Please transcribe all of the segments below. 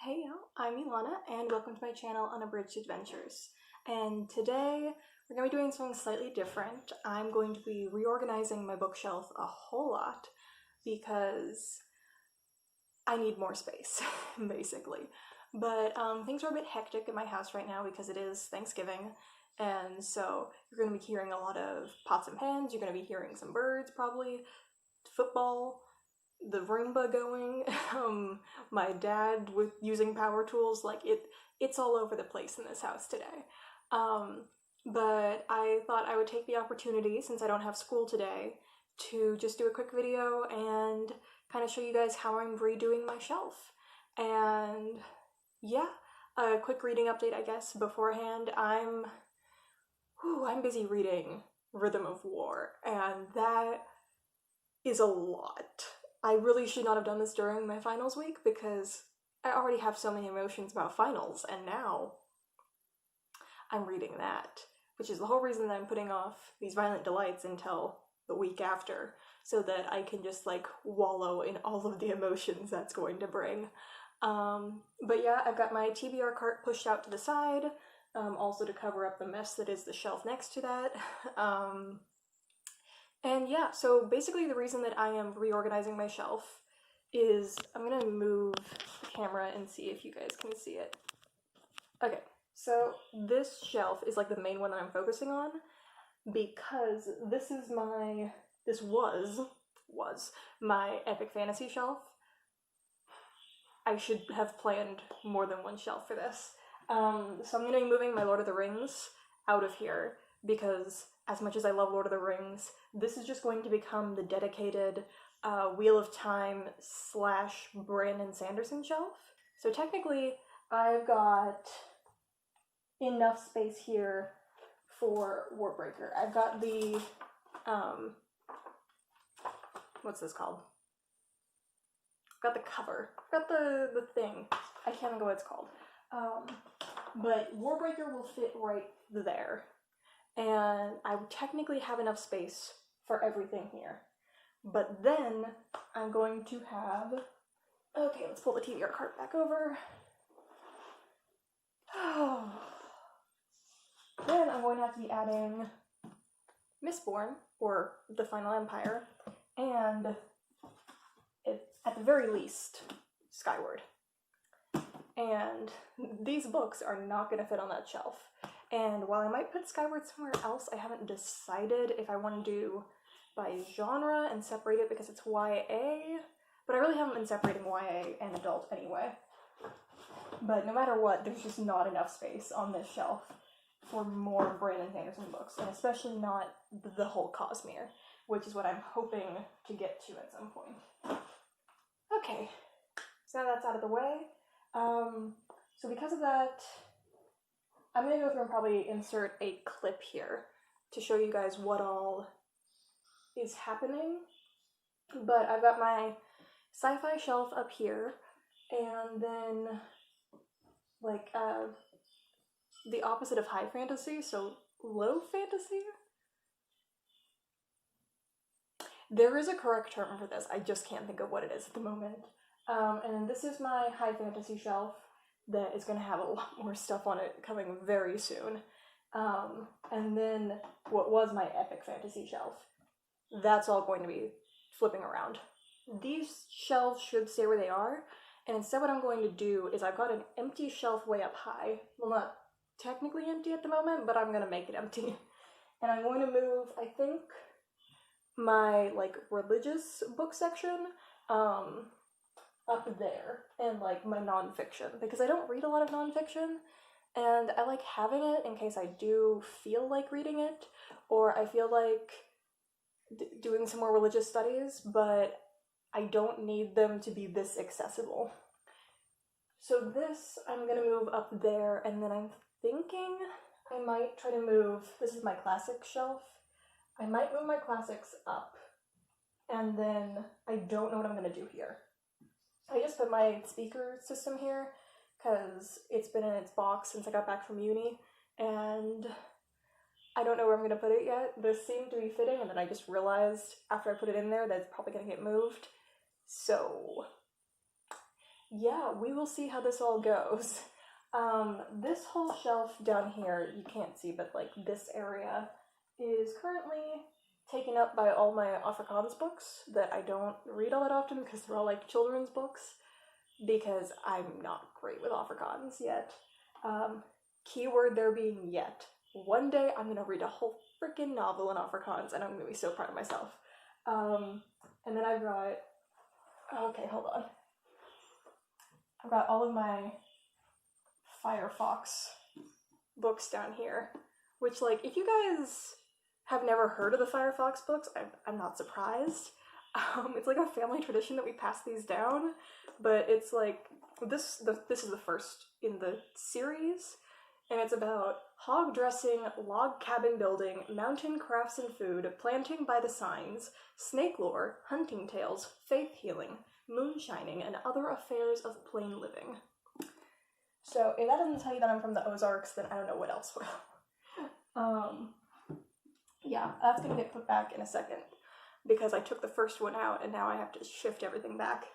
Hey y'all, I'm Ilana and welcome to my channel Unabridged Adventures. And today we're going to be doing something slightly different. I'm going to be reorganizing my bookshelf a whole lot because I need more space, basically. But things are a bit hectic in my house right now because it is Thanksgiving, and so you're going to be hearing a lot of pots and pans, you're going to be hearing some birds probably, football, the Roomba going, my dad with using power tools, like it's all over the place in this house today. But I thought I would take the opportunity, since I don't have school today, to just do a quick video and kind of show you guys how I'm redoing my shelf. And yeah, a quick reading update, I guess, beforehand. I'm busy reading Rhythm of War, and that is a lot. I really should not have done this during my finals week because I already have so many emotions about finals, and now I'm reading that, which is the whole reason that I'm putting off these Violent Delights until the week after, so that I can just like wallow in all of the emotions that's going to bring. But yeah, I've got my TBR cart pushed out to the side, also to cover up the mess that is the shelf next to that. And yeah, so basically the reason that I am reorganizing my shelf is, I'm gonna move the camera and see if you guys can see it. Okay, so this shelf is like the main one that I'm focusing on because this was my epic fantasy shelf. I should have planned more than one shelf for this. So I'm gonna be moving my Lord of the Rings out of here because as much as I love Lord of the Rings, this is just going to become the dedicated Wheel of Time / Brandon Sanderson shelf. So technically, I've got enough space here for Warbreaker. I've got the, what's this called? I've got the cover. I've got the thing. I can't think of what it's called. But Warbreaker will fit right there. And I would technically have enough space for everything here. But then I'm going to have, okay, let's pull the TBR cart back over. Then I'm going to have to be adding Mistborn, or The Final Empire, and at the very least, Skyward. And these books are not going to fit on that shelf. And while I might put Skyward somewhere else, I haven't decided if I want to do by genre and separate it because it's YA, but I really haven't been separating YA and adult anyway. But no matter what, there's just not enough space on this shelf for more Brandon Sanderson books, and especially not the whole Cosmere, which is what I'm hoping to get to at some point. Okay, so now that's out of the way. So because of that, I'm going to go through and probably insert a clip here to show you guys what all is happening. But I've got my sci-fi shelf up here, and then like the opposite of high fantasy, so low fantasy? There is a correct term for this, I just can't think of what it is at the moment. And this is my high fantasy shelf that is going to have a lot more stuff on it coming very soon. And then what was my epic fantasy shelf, that's all going to be flipping around. These shelves should stay where they are, and instead what I'm going to do is I've got an empty shelf way up high. Well, not technically empty at the moment, but I'm going to make it empty. And I'm going to move, I think, my like religious book section up there, and like my nonfiction, because I don't read a lot of nonfiction, and I like having it in case I do feel like reading it, or I feel like doing some more religious studies, but I don't need them to be this accessible. So this I'm gonna move up there, and then I'm thinking I might try to move, this is my classic shelf, I might move my classics up, and then I don't know what I'm gonna do here. I just put my speaker system here because it's been in its box since I got back from uni, and I don't know where I'm going to put it yet. This seemed to be fitting, and then I just realized after I put it in there that it's probably going to get moved. So yeah, we will see how this all goes. This whole shelf down here, you can't see, but like this area is currently taken up by all my Afrikaans books that I don't read all that often because they're all like children's books, because I'm not great with Afrikaans yet. Keyword there being yet. One day I'm gonna read a whole freaking novel in Afrikaans and I'm gonna be so proud of myself. And then I've got, okay, hold on. I've got all of my Firefox books down here, which, like, if you guys have never heard of the Firefox books, I'm not surprised. It's like a family tradition that we pass these down, but it's like, this is the first in the series, and it's about hog dressing, log cabin building, mountain crafts and food, planting by the signs, snake lore, hunting tales, faith healing, moonshining, and other affairs of plain living. So if that doesn't tell you that I'm from the Ozarks, then I don't know what else will. Yeah, that's gonna get put back in a second because I took the first one out and now I have to shift everything back.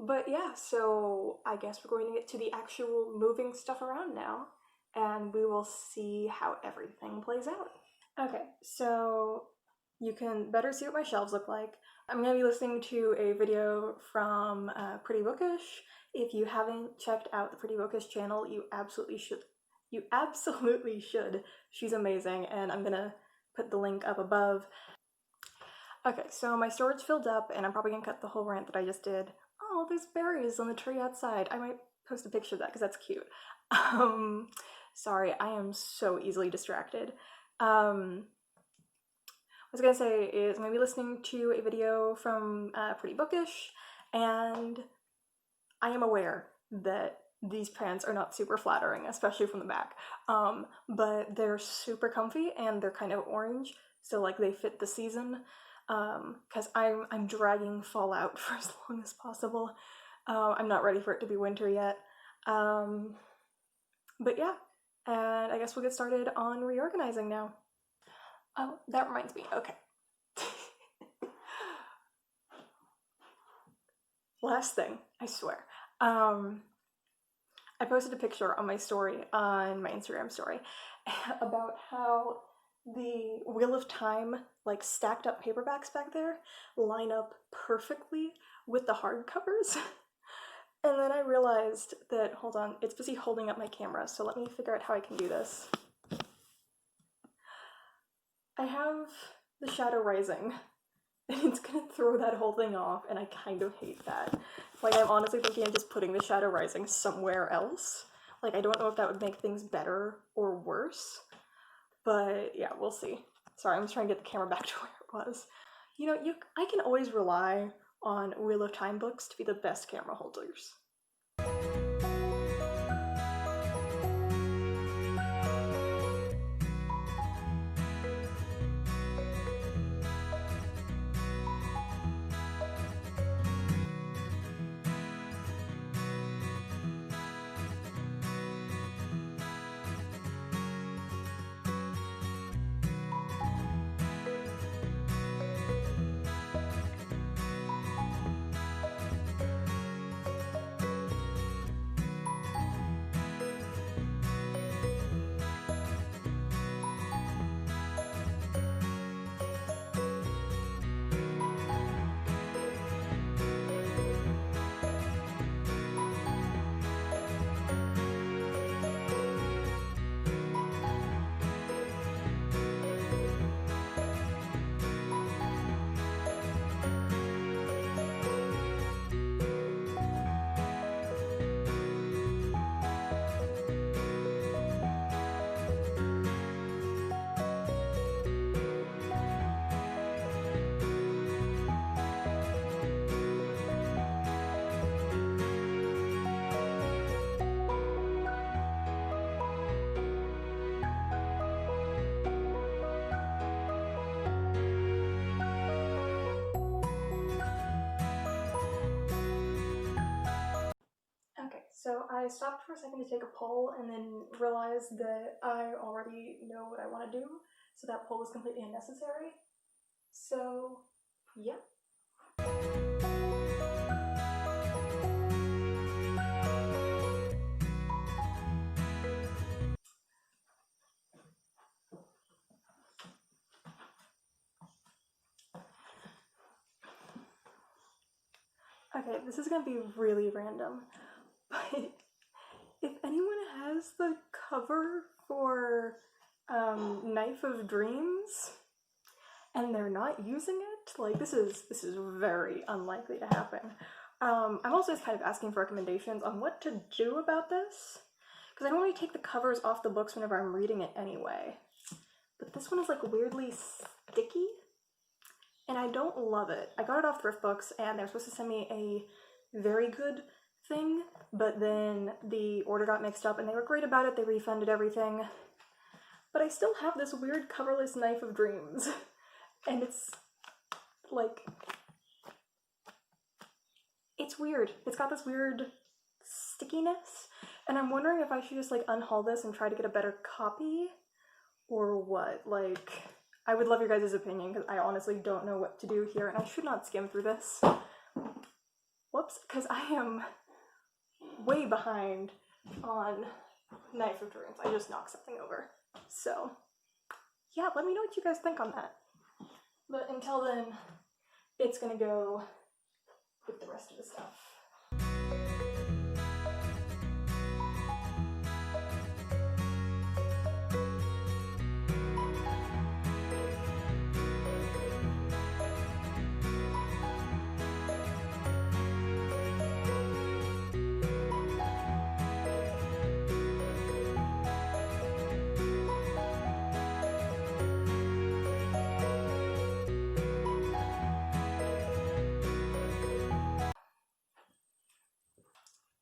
But yeah, so I guess we're going to get to the actual moving stuff around now, and we will see how everything plays out. Okay, so you can better see what my shelves look like. I'm going to be listening to a video from Pretty Bookish. If you haven't checked out the Pretty Bookish channel, you absolutely should. You absolutely should. She's amazing, and I'm going to put the link up above. Okay, so my storage filled up, and I'm probably going to cut the whole rant that I just did. Oh, there's berries on the tree outside. I might post a picture of that because that's cute. Sorry, I am so easily distracted. What I was gonna say is I'm gonna be listening to a video from Pretty Bookish, and I am aware that these pants are not super flattering, especially from the back, but they're super comfy and they're kind of orange, so like they fit the season, because I'm dragging fall out for as long as possible. I'm not ready for it to be winter yet, but yeah, and I guess we'll get started on reorganizing now. Oh, that reminds me, okay. Last thing, I swear. I posted a picture on my story, on my Instagram story, about how the Wheel of Time, like, stacked up paperbacks back there line up perfectly with the hardcovers. And then I realized that, hold on, it's busy holding up my camera, so let me figure out how I can do this. I have the Shadow Rising, and it's gonna throw that whole thing off, and I kind of hate that. Like, I'm honestly thinking of just putting the Shadow Rising somewhere else. Like, I don't know if that would make things better or worse, but yeah, we'll see. Sorry, I'm just trying to get the camera back to where it was. You know, I can always rely on Wheel of Time books to be the best camera holders. So I stopped for a second to take a poll and then realized that I already know what I want to do, so that poll was completely unnecessary. So, yeah. Okay, this is gonna be really random, but if anyone has the cover for Knife of Dreams and they're not using it, like this is very unlikely to happen. I'm also just kind of asking for recommendations on what to do about this, because I normally take the covers off the books whenever I'm reading it anyway. But this one is like weirdly sticky, and I don't love it. I got it off Thrift Books, and they're supposed to send me a very good thing, but then the order got mixed up, and they were great about it. They refunded everything. But I still have this weird coverless Knife of Dreams, and it's like, it's weird. It's got this weird stickiness, and I'm wondering if I should just like unhaul this and try to get a better copy, or what. Like, I would love your guys' opinion, because I honestly don't know what to do here, and I should not skim through this. Whoops, because I am way behind on Knife of Dreams. I just knocked something over. So, yeah, let me know what you guys think on that. But until then, it's gonna go with the rest of the stuff.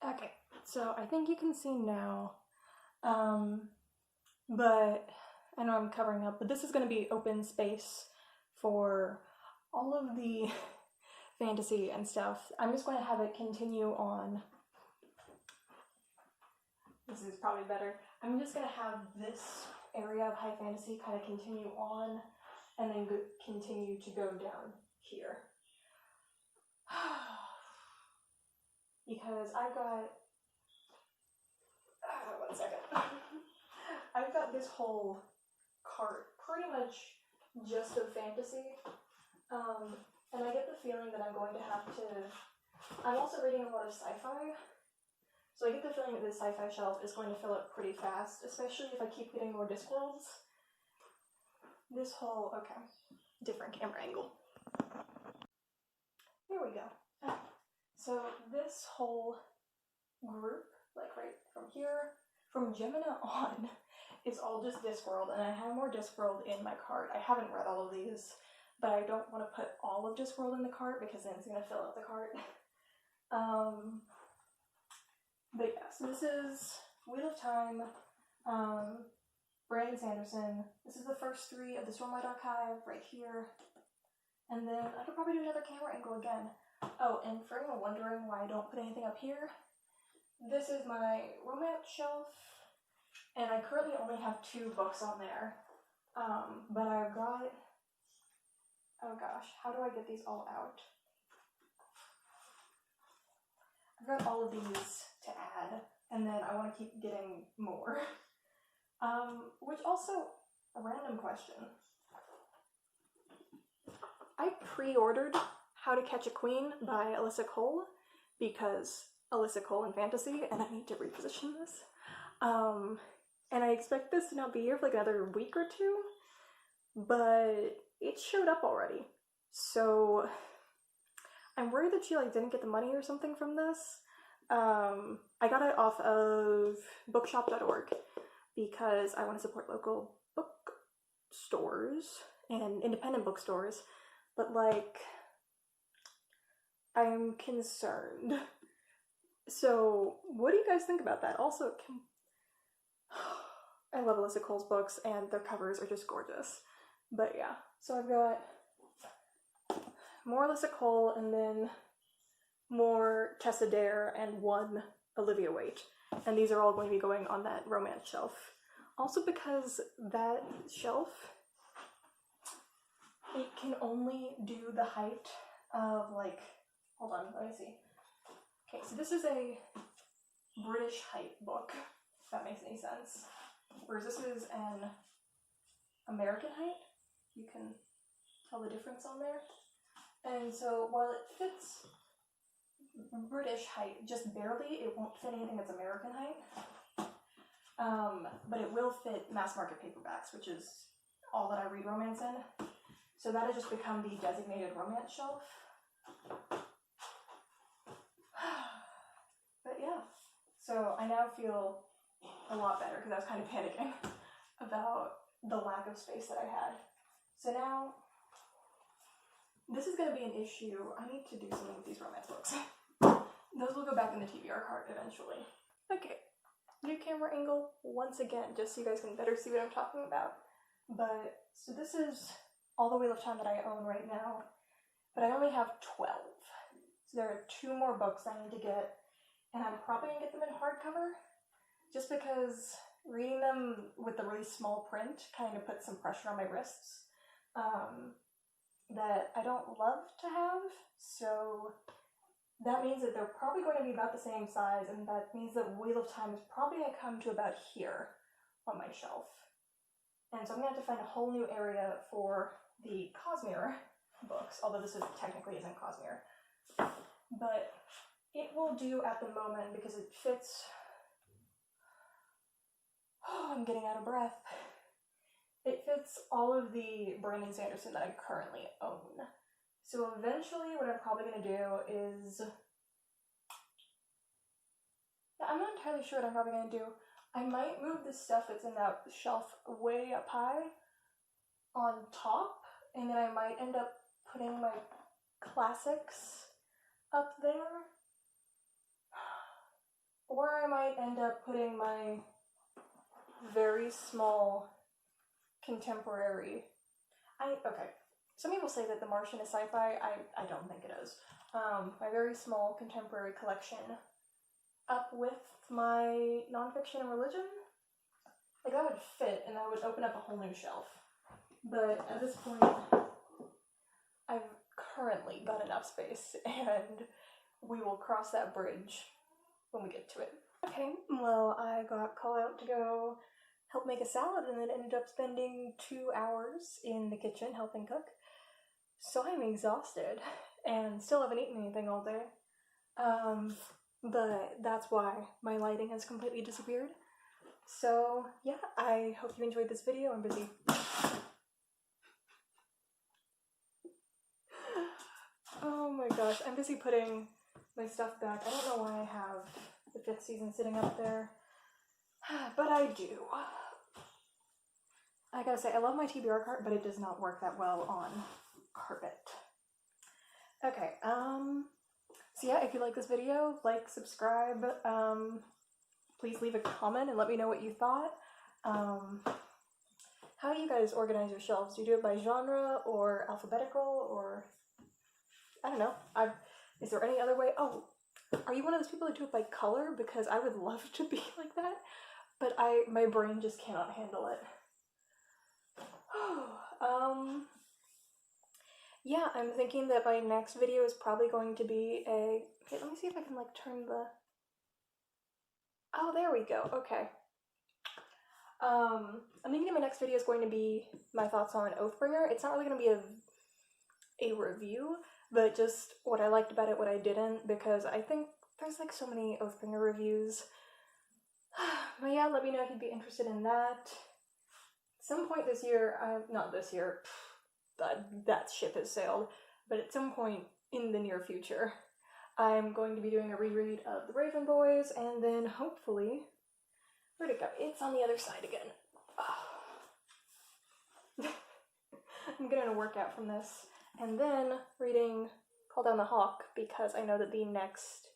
Okay, so I think you can see now, but I know I'm covering up, but this is going to be open space for all of the fantasy and stuff. I'm just going to have it continue on. This is probably better. I'm just going to have this area of high fantasy kind of continue on and then continue to go down here. Because I've got, one second. I've got this whole cart pretty much just of fantasy, and I get the feeling that I'm going to have to, I'm also reading a lot of sci-fi, so I get the feeling that this sci-fi shelf is going to fill up pretty fast, especially if I keep getting more Discworlds. This whole, okay, different camera angle. Here we go. So this whole group, like right from here, from Gemina on, is all just Discworld, and I have more Discworld in my cart. I haven't read all of these, but I don't want to put all of Discworld in the cart because then it's going to fill up the cart. But yeah, so this is Wheel of Time, Brandon Sanderson. This is the first 3 of the Stormlight Archive right here. And then I could probably do another camera angle again. Oh, and for anyone wondering why I don't put anything up here, this is my romance shelf, and I currently only have 2 books on there. But I've got, oh gosh, how do I get these all out? I've got all of these to add, and then I want to keep getting more. Which also, a random question. I pre-ordered How to Catch a Queen by Alyssa Cole, because Alyssa Cole in fantasy, and I need to reposition this. And I expect this to not be here for like another week or 2, but it showed up already. So I'm worried that she like didn't get the money or something from this. I got it off of bookshop.org because I want to support local bookstores and independent bookstores, but like, I'm concerned. So what do you guys think about that? Also, I love Alyssa Cole's books, and their covers are just gorgeous. But yeah, so I've got more Alyssa Cole, and then more Tessa Dare, and 1 Olivia Waite. And these are all going to be going on that romance shelf. Also because that shelf, it can only do the height of like, hold on, let me see. Okay, so this is a British height book, if that makes any sense. Whereas this is an American height. You can tell the difference on there. And so while it fits British height, just barely. It won't fit anything that's American height. But it will fit mass market paperbacks, which is all that I read romance in. So that has just become the designated romance shelf. But yeah, so I now feel a lot better because I was kind of panicking about the lack of space that I had. So now, this is going to be an issue. I need to do something with these romance books. Those will go back in the TBR cart eventually. Okay, new camera angle once again, just so you guys can better see what I'm talking about. But, so this is all the Wheel of Time that I own right now, but I only have 12. So there are 2 more books I need to get, and I'm probably going to get them in hardcover, just because reading them with the really small print kind of puts some pressure on my wrists that I don't love to have, so that means that they're probably going to be about the same size, and that means that Wheel of Time is probably going to come to about here on my shelf. And so I'm going to have to find a whole new area for the Cosmere books, although this technically isn't Cosmere. But it will do at the moment because it fits... Oh, I'm getting out of breath. It fits all of the Brandon Sanderson that I currently own. So eventually what I'm probably going to do is... I'm not entirely sure what I'm probably going to do. I might move the stuff that's in that shelf way up high on top, and then I might end up putting my classics up there. Or I might end up putting my very small contemporary... Okay, some people say that The Martian is sci-fi. I don't think it is. My very small contemporary collection up with my nonfiction and religion, like that would fit, and that would open up a whole new shelf. But at this point, I've currently got enough space, and we will cross that bridge when we get to it. Okay, well, I got called out to go help make a salad, and then ended up spending 2 hours in the kitchen helping cook. So I'm exhausted, and still haven't eaten anything all day. But that's why my lighting has completely disappeared. So yeah, I hope you enjoyed this video. I'm busy. Oh my gosh, I'm busy putting my stuff back. I don't know why I have the 5th season sitting up there, but I do. I gotta say, I love my TBR cart, but it does not work that well on carpet. Okay, so yeah, if you like this video, like, subscribe, please leave a comment and let me know what you thought. How do you guys organize your shelves? Do you do it by genre or alphabetical, or I don't know. Is there any other way? Oh, are you one of those people that do it by color? Because I would love to be like that, but my brain just cannot handle it. Yeah, I'm thinking that my next video is probably going to be a... Okay, let me see if I can, like, turn the... Oh, there we go. Okay. I'm thinking my next video is going to be my thoughts on Oathbringer. It's not really going to be a review, but just what I liked about it, what I didn't, because I think there's, like, so many Oathbringer reviews. But yeah, let me know if you'd be interested in that. Some point this year, not this year, that ship has sailed, but at some point in the near future, I'm going to be doing a reread of The Raven Boys, and then hopefully, where'd it go? It's on the other side again. I'm getting a workout from this, and then reading Call Down the Hawk, because I know that the next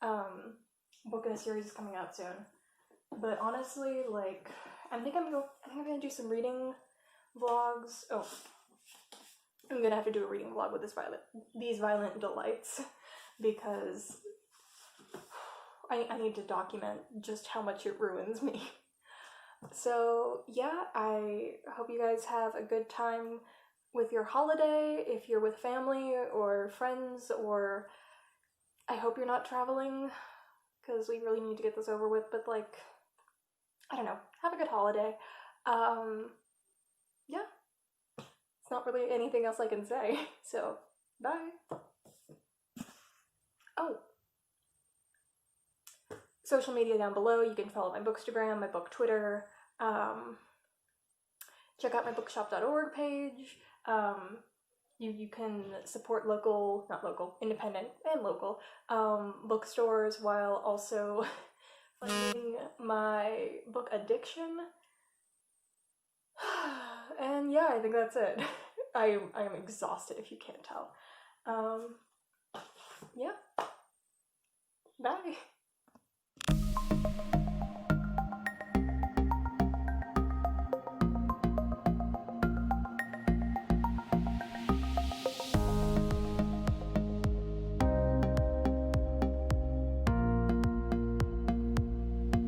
book in the series is coming out soon. But honestly, like, I think I'm gonna do some reading vlogs. Oh, I'm gonna have to do a reading vlog with these violent delights, because I need to document just how much it ruins me. So yeah, I hope you guys have a good time with your holiday, if you're with family or friends, or I hope you're not traveling, because we really need to get this over with, but like, I don't know, have a good holiday. Yeah, it's not really anything else I can say, so bye. Oh, social media down below. You can follow my Bookstagram, my book Twitter, check out my bookshop.org page. You can support independent and local bookstores while also funding my book addiction. And yeah, I think that's it. I am exhausted if you can't tell. Yeah. Bye.